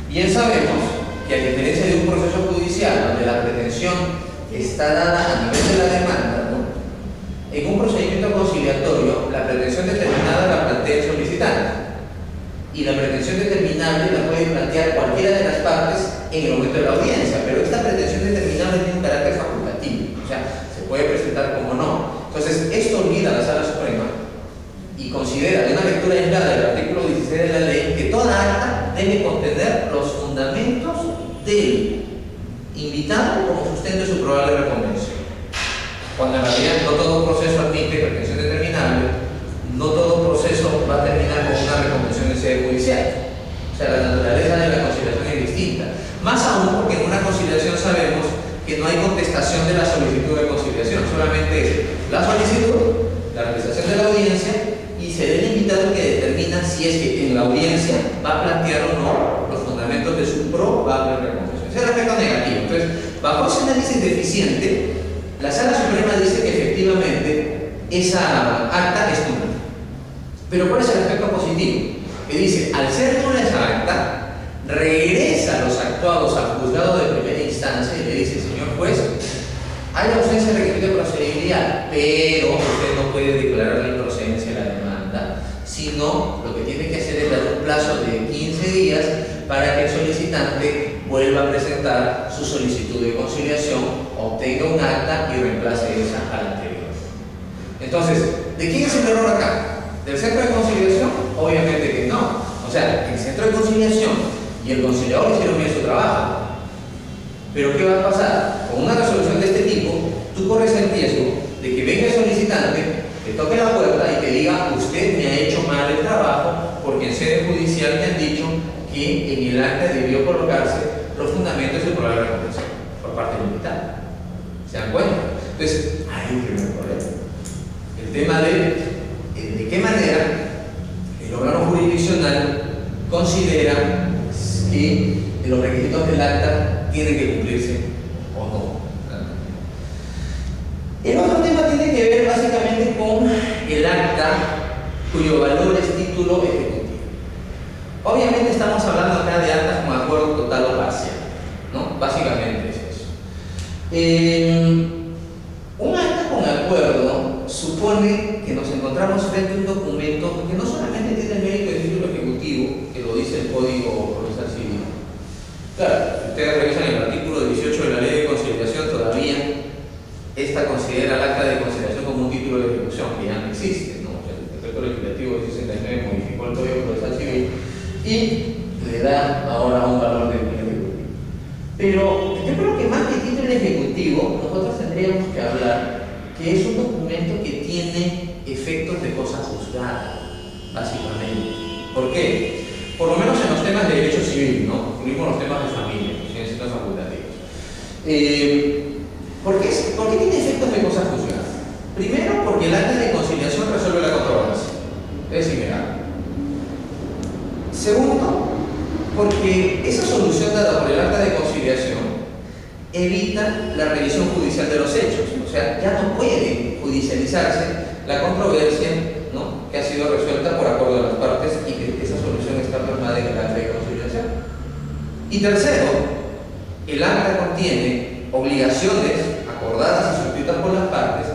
Bien sabemos que, a diferencia de un proceso judicial donde la pretensión está dada a nivel de la demanda, ¿no?, en un procedimiento conciliatorio la pretensión determinada la plantea el solicitante y la pretensión determinable la puede plantear cualquiera de las partes en el momento de la audiencia, pero esta pretensión determinable tiene un carácter facultativo, o sea, se puede presentar como no. Entonces, esto obliga a la Sala Suprema y considera, de una lectura aislada del artículo 16 de la ley, que toda acta debe contener los fundamentos del invitado como sustento de su probable reconvención. Cuando en realidad no todo proceso admite pretensión determinable, no todo proceso va a terminar con una reconvención en sede judicial. O sea, la naturaleza de la conciliación es distinta. Más aún porque en una conciliación sabemos que no hay contestación de la solicitud de conciliación, solamente es la solicitud, la realización de la audiencia y será el invitado que determina si es que en la audiencia va a plantear o no los fundamentos de su probable reconvención. Ese es el aspecto negativo. Entonces, bajo ese análisis deficiente, la Sala Suprema dice que efectivamente esa acta es nula. Pero ¿cuál es el aspecto positivo? Que dice, al ser nula esa acta, regresa los actuados al juzgado de primera instancia y le dice, señor juez, hay ausencia de requisito de procedibilidad, pero usted no puede declarar la improcedencia de la demanda, sino lo que tiene que hacer es dar un plazo de 15 días para que el solicitante vuelva a presentar su solicitud de conciliación, obtenga un acta y reemplace esa a la anterior. Entonces, ¿de quién es el error acá? ¿Del centro de conciliación? Obviamente que no. O sea, el centro de conciliación y el conciliador hicieron bien su trabajo. Pero ¿qué va a pasar? Con una resolución de este tipo, tú corres el riesgo de que venga el solicitante, te toque la puerta y te diga, usted me ha hecho mal el trabajo porque en sede judicial me han dicho que en el acta debió colocarse los fundamentos de probable reconvención por parte del invitado. ¿Se dan cuenta? Entonces, hay un primer problema. El tema de qué manera el órgano jurisdiccional considera que los requisitos del acta tienen que cumplirse o no. El otro tema tiene que ver básicamente con el acta cuyo valor es título ejecutivo. Obviamente estamos hablando acá de actas con acuerdo total o parcial, ¿no? Básicamente es eso. Un acta con acuerdo supone que nos encontramos frente a un documento que no solamente tiene el mérito de título ejecutivo, que lo dice el Código Procesal Civil. Claro, si ustedes revisan el artículo 18 de la Ley de Conciliación, todavía esta considera el acta de conciliación como un título de ejecución, que ya no existe, ¿no? El decreto legislativo de 69 modificó el Código Procesal Civil y le da ahora un valor de título ejecutivo. Pero yo creo que más que título ejecutivo, nosotros tendríamos que hablar que es un documento que tiene efectos de cosa juzgada, básicamente. ¿Por qué? Por lo menos en los temas de derecho civil, ¿no? Incluimos los temas de familia, que siguen siendo facultativos. ¿Por qué tiene efectos de cosa juzgada? Primero, porque el acta de conciliación resuelve la controversia. Es innegable. Segundo, porque esa solución dada por el acta de conciliación evita la revisión judicial de los hechos. O sea, ya no puede judicializarse la controversia, ¿no?, que ha sido resuelta por acuerdo de las partes y que esa solución está plasmada en el acta de conciliación. Y tercero, el acta contiene obligaciones acordadas y suscritas por las partes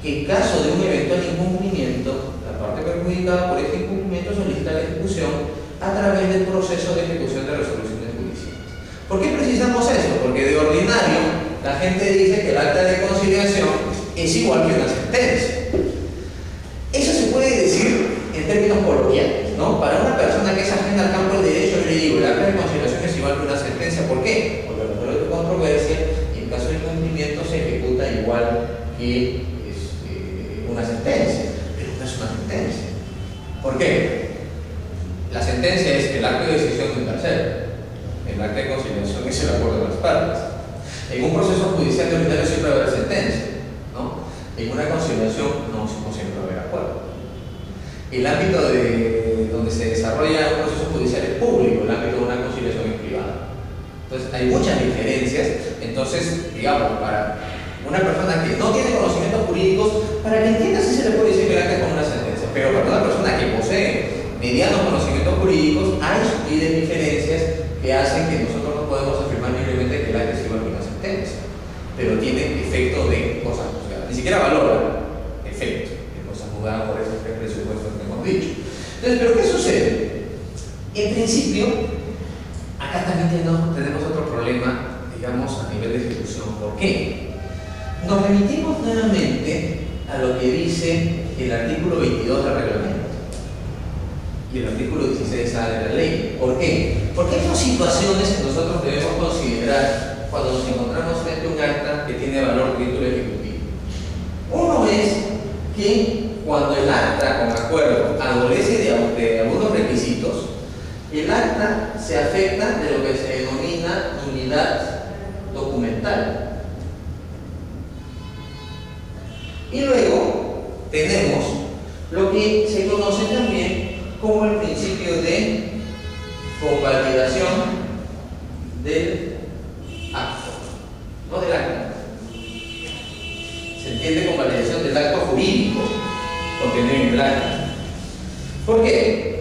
que en caso de un eventual incumplimiento, la parte perjudicada por este incumplimiento solicita la ejecución a través del proceso de ejecución de resoluciones judiciales. ¿Por qué precisamos eso? Porque de ordinario la gente dice que el acta de conciliación es igual que una sentencia. Eso se puede decir en términos coloquiales, ¿no? Para una persona que es ajena al campo del derecho, yo le digo, el acta de conciliación es igual que una sentencia. ¿Por qué? Porque resuelve tu controversia y en caso de incumplimiento se ejecuta igual que una sentencia, pero no es una sentencia. ¿Por qué? La sentencia es el acto de decisión de un tercero. El acta de conciliación es el acuerdo de las partes. En un proceso judicial de ordinario siempre va a haber sentencia, ¿no? En una conciliación no siempre va a haber acuerdo. El ámbito donde se desarrolla un proceso judicial es público, el ámbito de una conciliación es privado. Entonces hay muchas diferencias. Entonces, digamos, para una persona que no tiene conocimientos jurídicos, para que entienda si se le puede decir que el acta es como una sentencia, pero para una persona que posee medianos conocimientos jurídicos hay sutiles diferencias que hacen que nosotros no podemos afirmar libremente que el acta es igual que una sentencia, pero tiene efecto de cosas juzgadas. Ni siquiera valora efecto de cosas juzgadas por esos tres presupuestos que hemos dicho. Entonces, ¿pero qué sucede? En principio, acá también tenemos otro problema, digamos, a nivel de ejecución. ¿Por qué? Nos remitimos nuevamente a lo que dice el artículo 22 del reglamento y el artículo 16A de la ley. ¿Por qué? Porque hay dos situaciones que nosotros debemos considerar cuando nos encontramos frente a un acta que tiene valor de título ejecutivo. Uno es que cuando el acta, con acuerdo, adolece de algunos requisitos, el acta se afecta de lo que se denomina nulidad documental. Y luego tenemos lo que se conoce también como el principio de convalidación del acto, no del acta. Se entiende convalidación del acto jurídico contenido en el acta. ¿Por qué?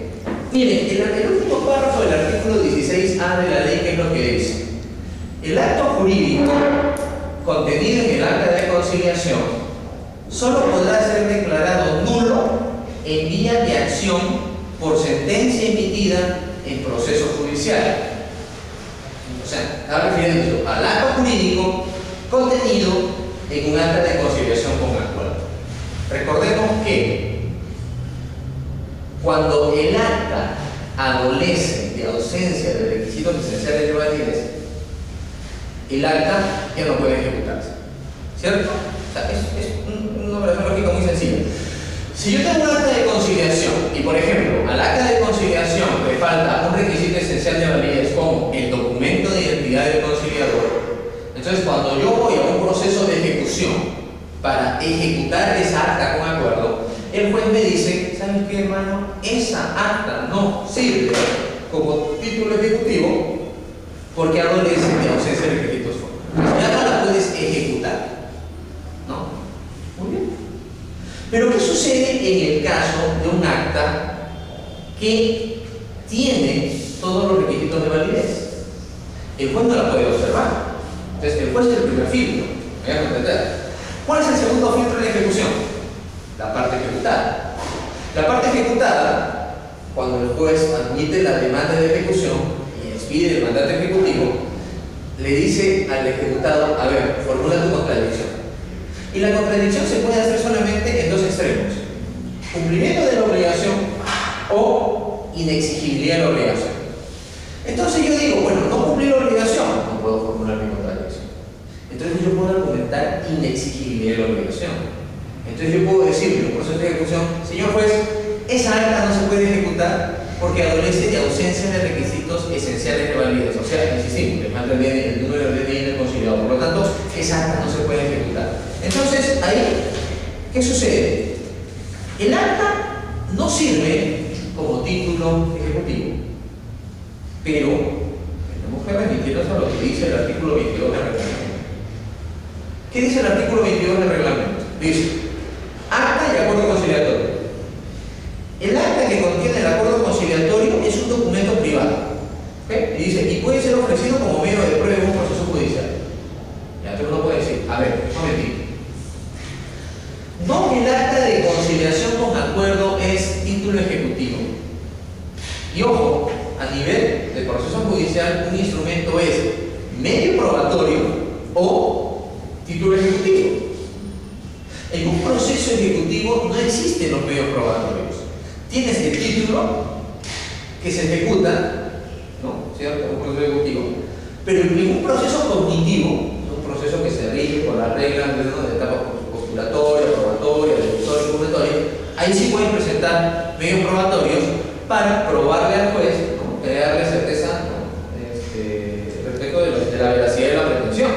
Miren, el último párrafo del artículo 16A de la ley, ¿qué es lo que dice? El acto jurídico contenido en el acta de conciliación solo podrá ser declarado nulo en vía de acción por sentencia emitida en proceso judicial. O sea, está refiriendo al acto jurídico contenido en un acta de conciliación con acuerdo. Recordemos que cuando el acta adolece de ausencia de requisitos esenciales de validez, el acta ya no puede ejecutarse, ¿cierto? O sea, es una operación lógica muy sencilla. Si yo tengo un acta de conciliación y, por ejemplo, al acta de conciliación le falta un requisito esencial de validez como el documento de identidad del conciliador, entonces cuando yo voy a un proceso de ejecución para ejecutar esa acta con acuerdo, el juez me dice, ¿sabes qué, hermano? Esa acta no sirve como título ejecutivo porque adolece de ausencia de requisitos formales. Ya no la puedes ejecutar. ¿No? Muy bien. Pero ¿qué sucede en el caso de un acta que tiene todos los requisitos de validez? El juez no la puede observar. Entonces, el juez es el primer filtro. ¿Me voy a entender? ¿Cuál es el segundo filtro de ejecución? La parte ejecutada. La parte ejecutada, cuando el juez admite la demanda de ejecución y expide el mandato ejecutivo, le dice al ejecutado, a ver, formula tu contradicción. Y la contradicción se puede hacer solamente en dos extremos: cumplimiento de la obligación o inexigibilidad de la obligación. Entonces yo digo, bueno, no cumplí la obligación, no puedo formular mi contradicción. Entonces yo puedo argumentar inexigibilidad de la obligación. Entonces yo puedo decirle en un proceso de ejecución, señor juez, esa acta no se puede ejecutar porque adolece de ausencia de requisitos esenciales de validez. O sea, insistimos, le falta el número de DNI del conciliador. Por lo tanto, esa acta no se puede ejecutar. Entonces, ahí, ¿qué sucede? El acta no sirve como título ejecutivo, pero tenemos que remitirnos a lo que dice el artículo 22 del reglamento. ¿Qué dice el artículo 22 del reglamento? Dice, acta y acuerdo conciliatorio. El acta que contiene el acuerdo conciliatorio es un documento privado. ¿Okay? Y dice, y puede ser ofrecido como medio de prueba en un proceso judicial. Ya, entonces uno puede decir, a ver, un momentito. No, el acta de conciliación con acuerdo es título ejecutivo. Y ojo, a nivel de proceso judicial, un instrumento es medio probatorio o título ejecutivo. En un proceso ejecutivo no existen los medios probatorios. Tienes el título que se ejecuta, ¿no? ¿Cierto? Un proceso ejecutivo. Pero en un proceso cognitivo, un proceso que se rige por las reglas de etapa postulatoria, probatoria, deductoria y juzgatoria, ahí sí pueden presentar medios probatorios para probarle al juez, ¿no? Darle certeza, ¿no? Respecto de la veracidad de la pretensión.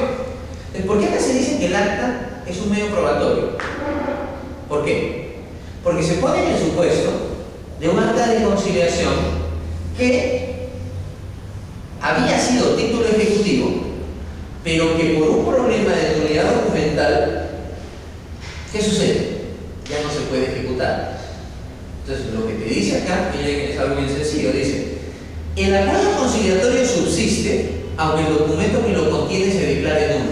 ¿Por qué acá se dice que el acta es un medio probatorio? ¿Por qué? Porque se pone en el supuesto de un acta de conciliación que había sido título ejecutivo, pero que por un problema de nulidad documental, ¿qué sucede? Ya no se puede ejecutar. Entonces, lo que te dice acá, miren, es algo bien sencillo, dice, El acuerdo conciliatorio subsiste aunque el documento que lo contiene se declare nulo.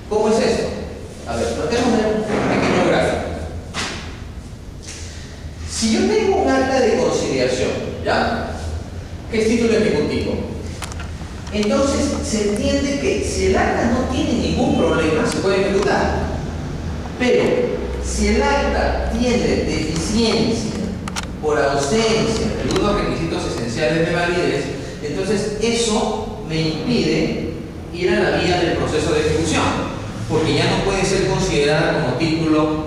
¿Cómo es esto? A ver, tratemos de un pequeño gráfico. Si yo tengo un acta de conciliación, ¿ya? Que es título ejecutivo, entonces se entiende que si el acta no tiene ningún problema, se puede ejecutar. Pero si el acta tiene deficiencia por ausencia de algunos requisitos esenciales de validez, entonces eso me impide ir a la vía del proceso de ejecución, porque ya no puede ser considerada como título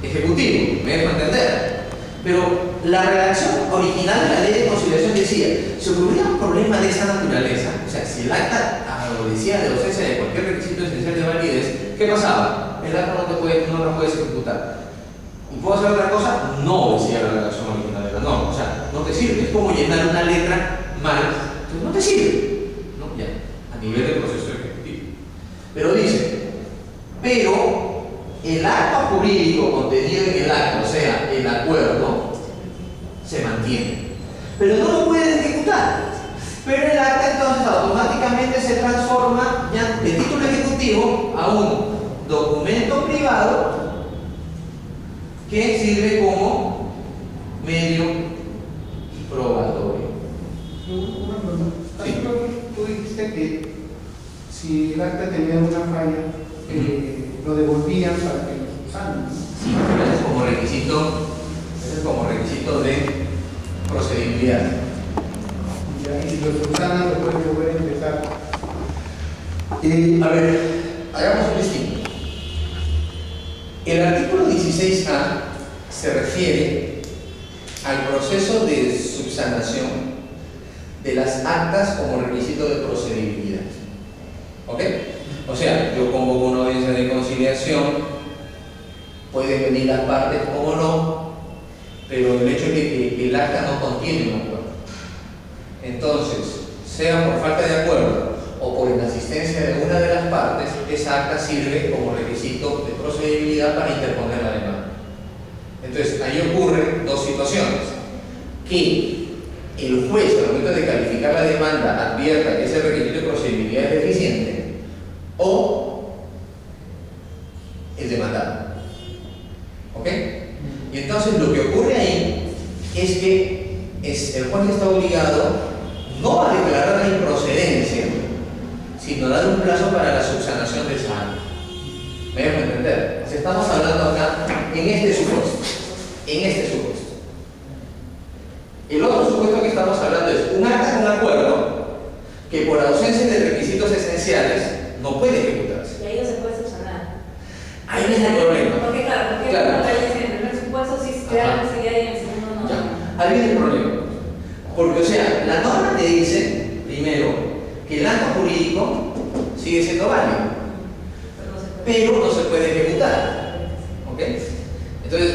ejecutivo. ¿Me dejo entender? Pero la redacción original de la ley de conciliación decía, si ocurría un problema de esa naturaleza, o sea, si el acta adolecía de ausencia de cualquier requisito esencial de validez, ¿qué pasaba? El acta no la puedes ejecutar. ¿Y puedo hacer otra cosa? No decía la redacción original de la norma. O sea, no te sirve. Es como llenar una letra mal, entonces no te sirve. ¿No? Ya, a nivel del proceso ejecutivo. Pero dice, pero el acto jurídico contenido en el acta, o sea, el acuerdo, se mantiene. Pero no lo puedes ejecutar. Pero el acta entonces automáticamente se transforma ya de título ejecutivo a un documento privado que sirve como medio probatorio. Sí. Tú dijiste que si el acta tenía una falla, lo devolvían para que lo usaran. Sí, eso es como requisito de procedibilidad. Y si lo subsanan, lo pueden volver a empezar. A ver, hagamos un distinto. El artículo 16A se refiere al proceso de subsanación de las actas como requisito de procedibilidad. ¿Ok? O sea, yo convoco una audiencia de conciliación, pueden venir las partes o no, pero el hecho es que el acta no contiene un acuerdo. Entonces, sea por falta de acuerdo o por inasistencia de una de las partes, esa acta sirve como requisito de procedibilidad para interponer la demanda. Entonces, ahí ocurren dos situaciones. Que el juez, al momento de calificar la demanda, advierta que ese requisito de procedibilidad es deficiente, o el demandado. ¿Ok? Y entonces lo que ocurre ahí es que el juez está obligado no a declarar la improcedencia, sino a dar un plazo para la subsanación de esa acta. ¿Me dejo entender? O sea, estamos hablando acá en este supuesto. En este supuesto. El otro supuesto que estamos hablando es un acta con acuerdo que por ausencia de requisitos esenciales no puede ejecutarse. Y ahí no se puede subsanar. Ahí viene el problema. Porque claro, en el primer supuesto sí se da la posibilidad y en el segundo no. Ya. Ahí viene el problema. Porque, o sea, la norma te dice, primero, que el acto jurídico sigue siendo válido, pero no se puede ejecutar. ¿Ok? Entonces,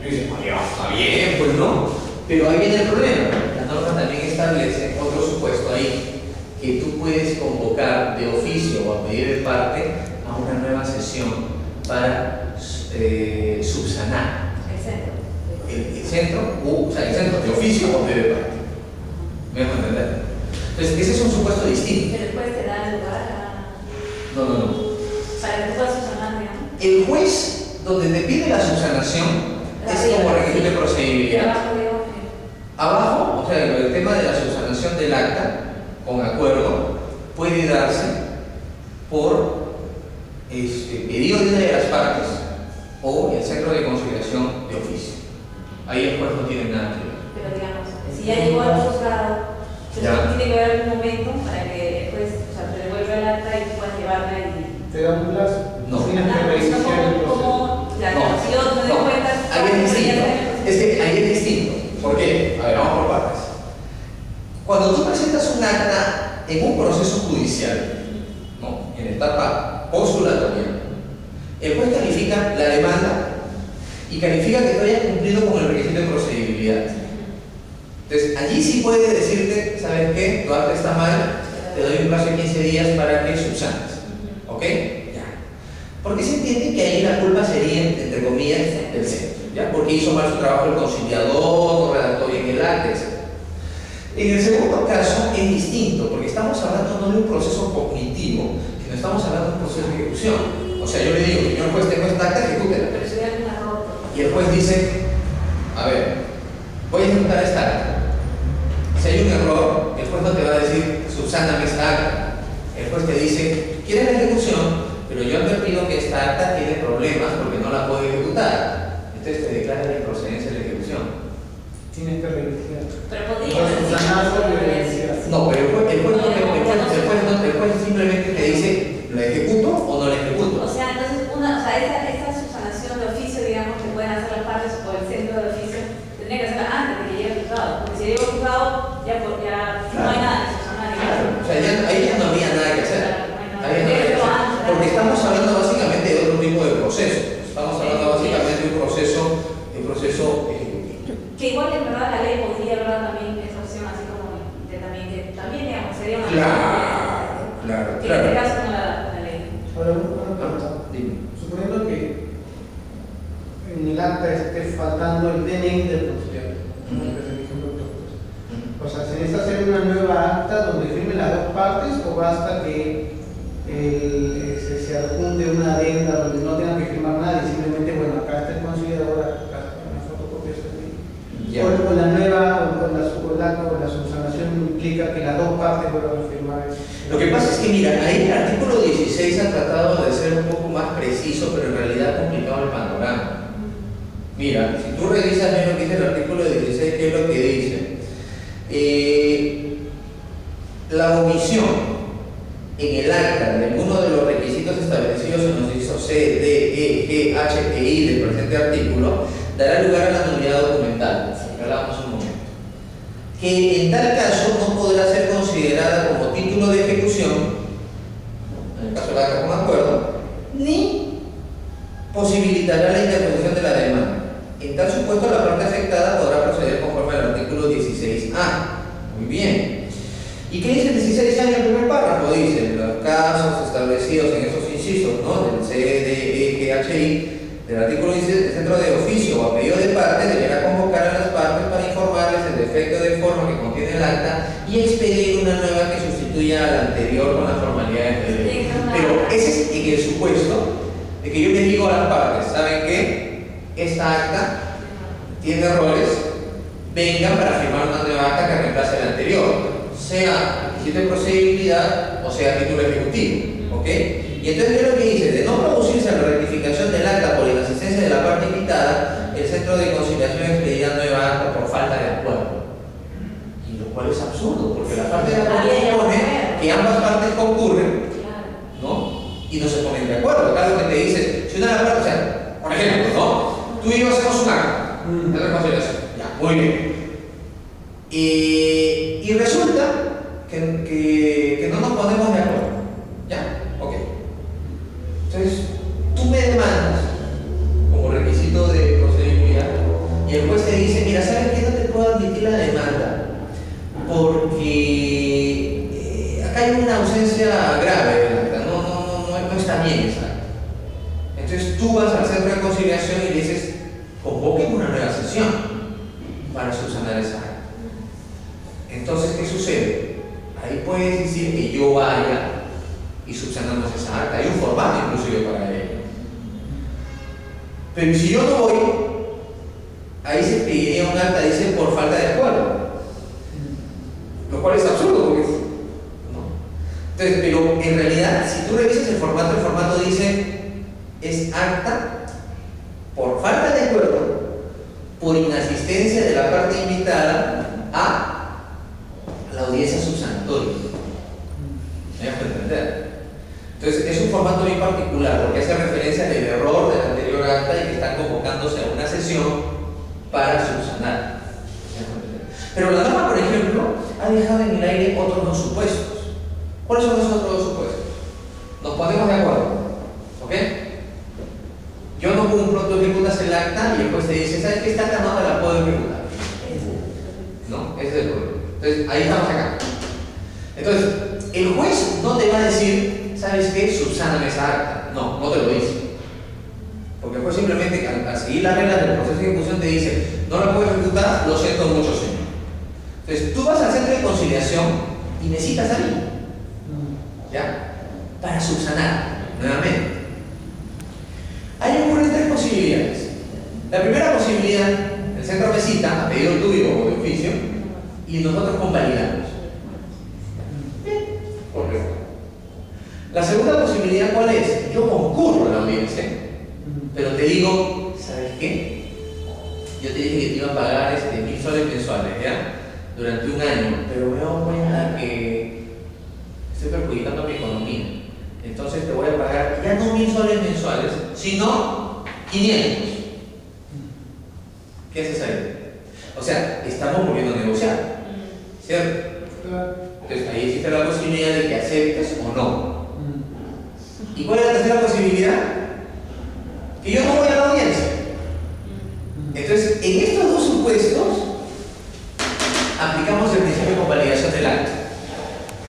tú dices, está bien, pues no. Pero ahí viene el problema. La norma también establece otro supuesto ahí, que tú puedes convocar de oficio o a pedir de parte a una nueva sesión para subsanar el centro, o sea, el centro de oficio o de parte. ¿Me dejo entender? Entonces, ese es un supuesto distinto. Pero después te da lugar a... No. Para que tú puedas subsanar, digamos. El juez, donde te pide la subsanación, es como requisito de procedibilidad. Abajo, o sea, el tema de la subsanación del acta con acuerdo puede darse por pedido de una de las partes o el centro de conciliación de oficio. Ahí el juez no tiene nada que ver. Pero digamos, si ya llegó al juzgado, tiene que haber algún momento para que pues, o sea, te devuelva el acta y tú puedas llevarla y... ¿Te da un plazo? No. Tienes que reiniciar el proceso. Si yo me doy cuenta... Ahí es distinto. Es que ahí es distinto. ¿Por qué? A ver, vamos por partes. Cuando tú presentas un acta en un proceso judicial, ¿no? En etapa postulatoria, el juez califica la demanda y califica que tú hayas cumplido con el requisito de procedibilidad. Entonces, allí sí puede decirte, ¿sabes qué? Tu acta está mal, te doy un plazo de 15 días para que subsanes. ¿Ok? Ya. Porque se entiende que ahí la culpa sería, entre comillas, del centro, ¿ya? Porque hizo mal su trabajo el conciliador, no redactó bien el acta, etc. En el segundo caso es distinto, porque estamos hablando no de un proceso cognitivo, sino estamos hablando de un proceso de ejecución. O sea, yo le digo, señor juez, tengo esta acta, ejecútela. Pero si hay algún error. Y el juez dice, a ver, voy a ejecutar esta acta. Si hay un error, el juez no te va a decir, subsáname esta acta. El juez te dice, ¿quieres la ejecución? Pero yo he advertido que esta acta tiene problemas porque no la puedo ejecutar. Entonces te declara la improcedencia de la ejecución. Tienes que revisar. Pero podría No, pero el juez simplemente te dice, ¿la ejecuto o no la ejecuto? O sea, entonces, esa subsanación de oficio, digamos, que pueden hacer las partes o el centro de oficio, tendría que hacerla antes de que llegue al juzgado. Porque si llega al juzgado, ya no hay nada que subsanar. Claro. O sea, ahí ya no habría nada que hacer. Porque estamos hablando básicamente de otro tipo de proceso. Estamos hablando básicamente de un proceso ejecutivo. Que igual en verdad la ley podría hablar también esa opción, así como que también digamos, sería una Claro. Que en este caso no la ley. Ahora, una pregunta. Suponiendo que en el acta esté faltando el DNI del funcionario, o sea, ¿se necesita hacer una nueva acta donde firmen las dos partes o basta que se adjunte una adenda donde no tengan que firmar nada y simplemente, bueno, acá está el conciliador, acá está una fotocopia o la nueva o la subsanación implica que las dos partes vuelvan a firmar? Lo que pasa es que, mira, ahí el artículo 16 ha tratado de ser un poco más preciso, pero en realidad ha complicado el panorama. Mira, si tú revisas bien lo que dice el artículo 16, ¿qué es lo que dice? La omisión en el acta de alguno de los requisitos establecidos en los incisos C, D, E, G, H e I del presente artículo dará lugar a la nulidad documental. Hablamos un momento. Que en tal caso no podrá ser considerada como título de ejecución, en el caso de la acta con acuerdo, ni posibilitará la interposición de la demanda. En tal supuesto, la parte afectada podrá proceder conforme al artículo 16A. Muy bien. ¿Y qué dice el 16A en el primer párrafo? Dice, los casos establecidos en esos incisos, ¿no? Del C, D, E, G, H, I, del artículo 16, el centro de oficio o a pedido de parte deberá convocar a las partes para informarles el defecto de forma que contiene el acta y expedir una nueva que sustituya a la anterior con las formalidades de ley. Pero ese es en el supuesto de que yo les digo a las partes, ¿saben qué? Esta acta tiene errores, vengan para firmar una nueva acta que reemplace la anterior, sea requisito de procedibilidad o sea título ejecutivo, ¿ok? Y entonces yo lo que dice, de no producirse la rectificación del acta por inasistencia de la parte invitada, el centro de conciliación expedirá nueva acta por falta de acuerdo. Y lo cual es absurdo, porque la parte de acuerdo supone que ambas partes concurren, ¿no? Y no se ponen de acuerdo. Claro que te dice, si una de las partes, o sea, por ejemplo, ¿no? Tú y yo hacemos un acta de reconciliación. Ya, muy bien. Y resulta que no nos ponemos de acuerdo. ¿Ya? Ok. Entonces, tú me demandas como requisito de procedibilidad y el juez te dice, mira, ¿sabes qué? No te puedo admitir la demanda porque acá hay una ausencia grave del acta, no está bien esa acta. Entonces tú vas al centro de conciliación y le dices, convoquen una nueva sesión para subsanar esa acta. Entonces, ¿qué sucede? Ahí puedes decir que yo vaya y subsanamos esa acta. Hay un formato inclusive para ello. Pero si yo no voy, ahí se pediría un acta, dice, por falta de acuerdo. Lo cual es absurdo, porque ¿no? Entonces, pero en realidad, si tú revisas el formato dice, es acta por falta de acuerdo, por inasistencia de la parte invitada a la audiencia subsanatoria. ¿Me dejo entender? Entonces, es un formato bien particular porque hace referencia al error del anterior acta y que está convocándose a una sesión para subsanar. Pero la norma, por ejemplo, ha dejado en el aire otros dos supuestos. ¿Cuáles son esos otros dos supuestos? Nos ponemos de acuerdo, ¿ok? Yo no cumplo, tú ejecutas el acta y el juez te dice, ¿sabes qué? Esta acta no te la puedo ejecutar. ¿No? Ese es el problema. Entonces, ahí estamos acá. Entonces, el juez no te va a decir, ¿sabes qué? Subsáname esa acta. No, no te lo dice. Porque el juez simplemente, al seguir las reglas del proceso de ejecución, te dice, no la puedo ejecutar, lo siento mucho, señor. Entonces, tú vas al centro de conciliación y me citas a mí, ¿ya? Para subsanar, nuevamente. Ahí ocurren tres posibilidades. La primera posibilidad, el centro me cita a pedido tuyo o de oficio y nosotros convalidamos. Correcto. La segunda posibilidad, ¿cuál es? Yo concurro a la audiencia, pero te digo, ¿sabes qué? Yo te dije que te iba a pagar 1.000 soles mensuales, ¿ya? Durante un año, pero me doy cuenta que estoy perjudicando mi economía. Entonces te voy a pagar ya no 1.000 soles mensuales, sino 500. ¿Qué haces ahí? O sea, estamos volviendo a negociar, ¿cierto? Entonces ahí existe la posibilidad de que aceptes o no. ¿Y cuál es la tercera posibilidad? Que yo no voy a la audiencia. Entonces, en estos dos supuestos,